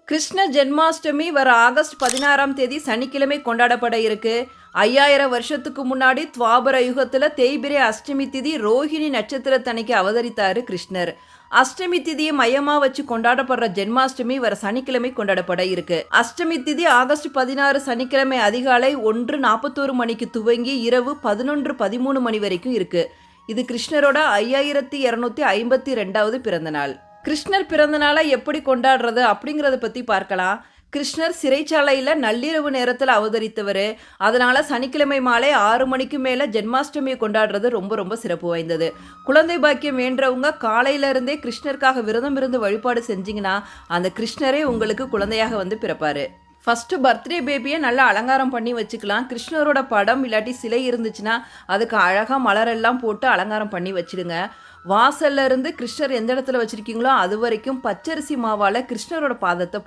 கிருஷ்ண ஜென்மாஷ்டமி வர ஆகஸ்ட் 16ஆம் தேதி சனிக்கிழமை கொண்டாடப்பட இருக்கு. 5000 வருஷத்துக்கு முன்னாடி துவாபர யுகத்துல தேய்பிரை அஷ்டமி திதி ரோஹிணி நட்சத்திரத்தன்னைக்கு அவதரித்தாரு கிருஷ்ணர். அஷ்டமி திதியை மையமா வச்சு கொண்டாடப்படுற ஜென்மாஷ்டமி வர சனிக்கிழமை கொண்டாடப்பட இருக்கு. அஷ்டமி திதி ஆகஸ்ட் 16 சனிக்கிழமை அதிகாலை 1:41 மணிக்கு துவங்கி இரவு 11:13 மணி வரைக்கும் இருக்கு. இது கிருஷ்ணரோட 5252வது பிறந்த நாள். கிருஷ்ணர் பிறந்த நாளை எப்படி கொண்டாடுறது அப்படிங்கிறத பற்றி பார்க்கலாம். கிருஷ்ணர் சிறைச்சாலையில் நள்ளிரவு நேரத்தில் அவதரித்தவர். அதனால் சனிக்கிழமை மாலை 6 மணிக்கு மேலே ஜென்மாஷ்டமியை கொண்டாடுறது ரொம்ப ரொம்ப சிறப்பு வாய்ந்தது. குழந்தை பாக்கியம் வேண்டவங்க காலையிலேருந்தே கிருஷ்ணருக்காக விரதம் இருந்து வழிபாடு செஞ்சிங்கன்னா அந்த கிருஷ்ணரே உங்களுக்கு குழந்தையாக வந்து பிறப்பார். ஃபஸ்ட்டு பர்த்டே பேபியை நல்லா அலங்காரம் பண்ணி வச்சுக்கலாம். கிருஷ்ணரோட படம் இல்லாட்டி சிலை இருந்துச்சுன்னா அதுக்கு அழகாக மலரெல்லாம் போட்டு அலங்காரம் பண்ணி வச்சுடுங்க. வாசல்ல இருந்து கிருஷ்ணர் எந்த இடத்துல வச்சுருக்கீங்களோ அது வரைக்கும் பச்சரிசி மாவால் கிருஷ்ணரோட பாதத்தை